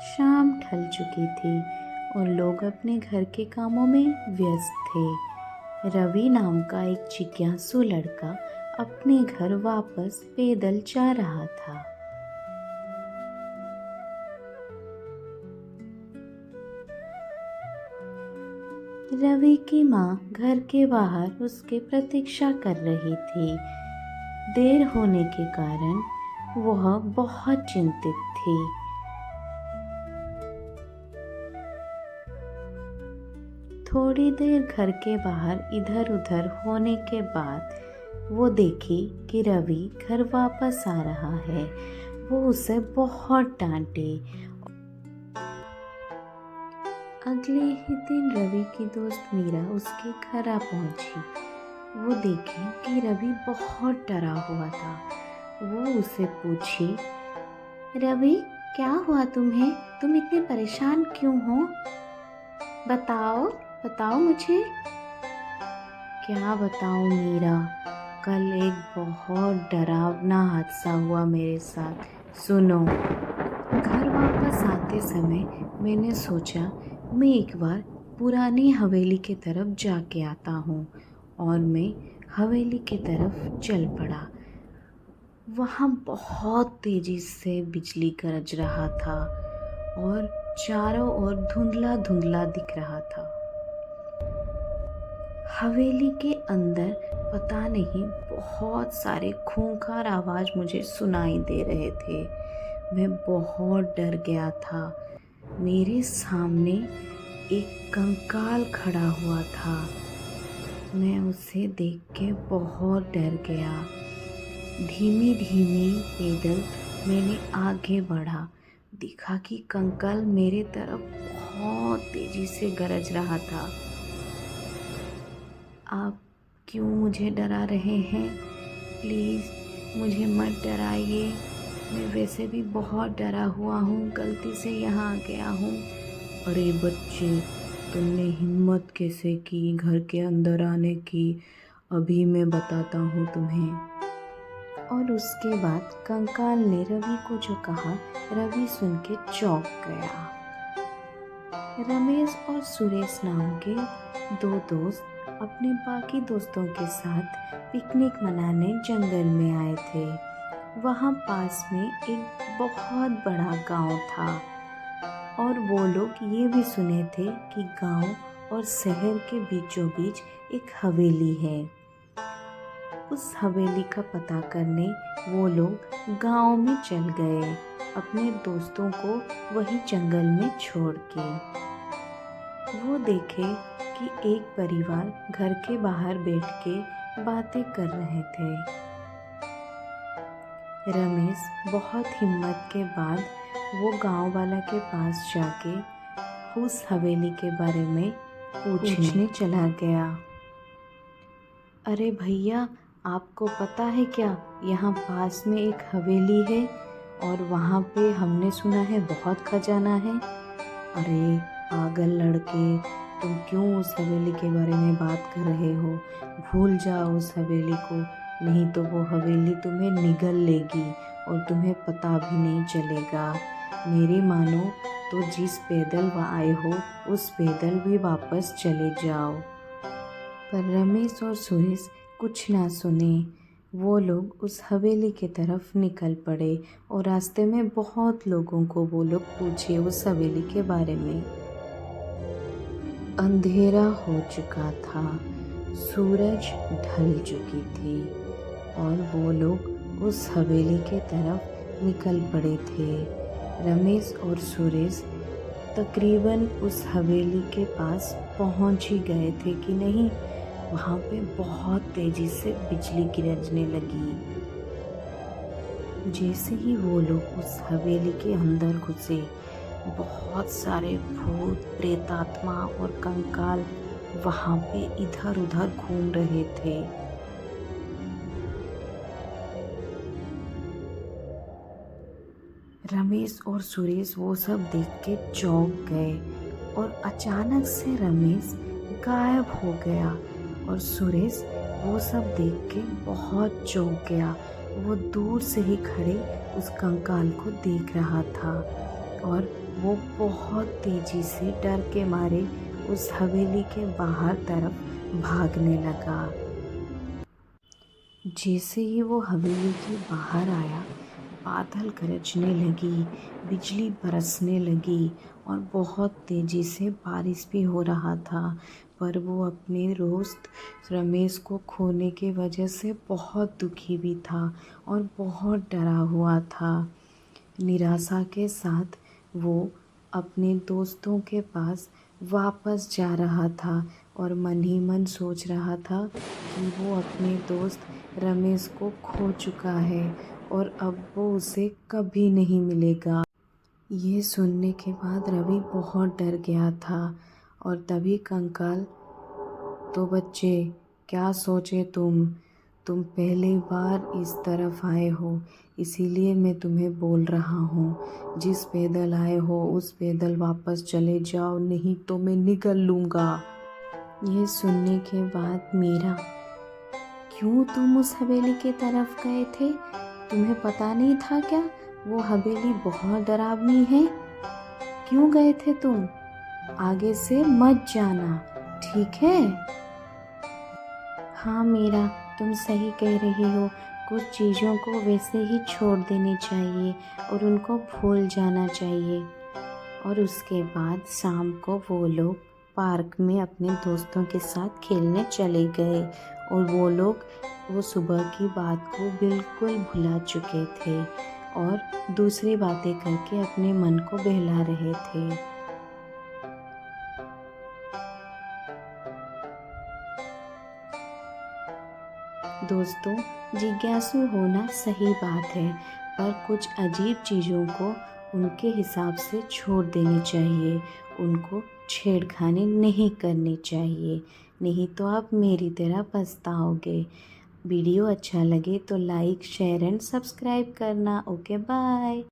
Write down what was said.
शाम ढल चुकी थी और लोग अपने घर के कामों में व्यस्त थे। रवि नाम का एक जिज्ञासु लड़का अपने घर वापस पैदल जा रहा था। रवि की माँ घर के बाहर उसकी प्रतीक्षा कर रही थी। देर होने के कारण वह बहुत चिंतित थी। थोड़ी देर घर के बाहर इधर उधर होने के बाद वो देखी कि रवि घर वापस आ रहा है। वो उसे बहुत डांटे। अगले ही दिन रवि की दोस्त मीरा उसके घर आ पहुंची। वो देखे कि रवि बहुत डरा हुआ था। वो उसे पूछी, रवि क्या हुआ तुम्हें? तुम इतने परेशान क्यों हो? बताओ बताओ मुझे। क्या बताऊं मीरा, कल एक बहुत डरावना हादसा हुआ मेरे साथ। सुनो। घर वापस आते समय मैंने सोचा मैं एक बार पुरानी हवेली की तरफ जाके आता हूँ और मैं हवेली की तरफ चल पड़ा। वहाँ बहुत तेजी से बिजली गरज रहा था और चारों ओर धुंधला धुंधला दिख रहा था। हवेली के अंदर पता नहीं बहुत सारे खूंखार आवाज़ मुझे सुनाई दे रहे थे। मैं बहुत डर गया था। मेरे सामने एक कंकाल खड़ा हुआ था। मैं उसे देख के बहुत डर गया। धीमी धीमी पैदल मैंने आगे बढ़ा। देखा कि कंकाल मेरे तरफ बहुत तेजी से गरज रहा था। आप क्यों मुझे डरा रहे हैं? प्लीज़ मुझे मत डराइए। मैं वैसे भी बहुत डरा हुआ हूँ, गलती से यहाँ आ गया हूँ। अरे बच्चे, तुमने हिम्मत कैसे की घर के अंदर आने की? अभी मैं बताता हूँ तुम्हें। और उसके बाद कंकाल ने रवि को जो कहा, रवि सुन के चौंक गया। रमेश और सुरेश नाम के दो दोस्त अपने बाकी दोस्तों के साथ पिकनिक मनाने जंगल में आए थे। वहाँ पास में एक बहुत बड़ा गांव था और वो लोग ये भी सुने थे कि गांव और शहर के बीचों बीच एक हवेली है। उस हवेली का पता करने वो लोग गांव में चल गए, अपने दोस्तों को वही जंगल में छोड़ के। वो देखे कि एक परिवार घर के बाहर बैठ के बातें कर रहे थे। रमेश बहुत हिम्मत के बाद वो गांव वाला के पास जाके उस हवेली के बारे में पूछने चला गया। अरे भैया, आपको पता है क्या, यहाँ पास में एक हवेली है और वहाँ पे हमने सुना है बहुत खजाना है। अरे पागल लड़के, तुम क्यों उस हवेली के बारे में बात कर रहे हो? भूल जाओ उस हवेली को, नहीं तो वो हवेली तुम्हें निगल लेगी और तुम्हें पता भी नहीं चलेगा। मेरी मानो तो जिस पैदल आए हो उस पैदल भी वापस चले जाओ। पर रमेश और सुरेश कुछ ना सुने। वो लोग उस हवेली की तरफ निकल पड़े और रास्ते में बहुत लोगों को वो लोग पूछे उस हवेली के बारे में। अंधेरा हो चुका था, सूरज ढल चुकी थी और वो लोग उस हवेली के तरफ निकल पड़े थे। रमेश और सुरेश तकरीबन उस हवेली के पास पहुंच ही गए थे कि नहीं, वहाँ पे बहुत तेजी से बिजली गिरजने लगी। जैसे ही वो लोग उस हवेली के अंदर घुसे, बहुत सारे भूत, प्रेतात्मा और कंकाल वहाँ पे इधर उधर घूम रहे थे। रमेश और सुरेश वो सब देख के चौंक गए और अचानक से रमेश गायब हो गया और सुरेश वो सब देख के बहुत चौंक गया। वो दूर से ही खड़े उस कंकाल को देख रहा था और वो बहुत तेज़ी से डर के मारे उस हवेली के बाहर तरफ भागने लगा। जैसे ही वो हवेली के बाहर आया, बादल गरजने लगी, बिजली बरसने लगी और बहुत तेज़ी से बारिश भी हो रहा था। पर वो अपने दोस्त रमेश को खोने की वजह से बहुत दुखी भी था और बहुत डरा हुआ था। निराशा के साथ वो अपने दोस्तों के पास वापस जा रहा था और मन ही मन सोच रहा था कि वो अपने दोस्त रमेश को खो चुका है और अब वो उसे कभी नहीं मिलेगा। ये सुनने के बाद रवि बहुत डर गया था और तभी कंकाल, तो बच्चे क्या सोचे तुम पहली बार इस तरफ आए हो, इसीलिए मैं तुम्हें बोल रहा हूँ, जिस पैदल आए हो उस पैदल वापस चले जाओ, नहीं तो मैं निगल लूँगा। ये सुनने के बाद मीरा, क्यों तुम उस हवेली की तरफ गए थे? तुम्हें पता नहीं था क्या वो हवेली बहुत डरावनी है? क्यों गए थे तुम? आगे से मत जाना, ठीक है? हाँ मीरा, तुम सही कह रही हो। कुछ चीज़ों को वैसे ही छोड़ देनी चाहिए और उनको भूल जाना चाहिए। और उसके बाद शाम को वो लोग पार्क में अपने दोस्तों के साथ खेलने चले गए और वो सुबह की बात को बिल्कुल भुला चुके थे और दूसरी बातें करके अपने मन को बहला रहे थे। दोस्तों, जिज्ञासु होना सही बात है, पर कुछ अजीब चीज़ों को उनके हिसाब से छोड़ देनी चाहिए। उनको छेड़खानी नहीं करनी चाहिए, नहीं तो आप मेरी तरह पछताओगे। वीडियो अच्छा लगे तो लाइक, शेयर एंड सब्सक्राइब करना। Okay, bye.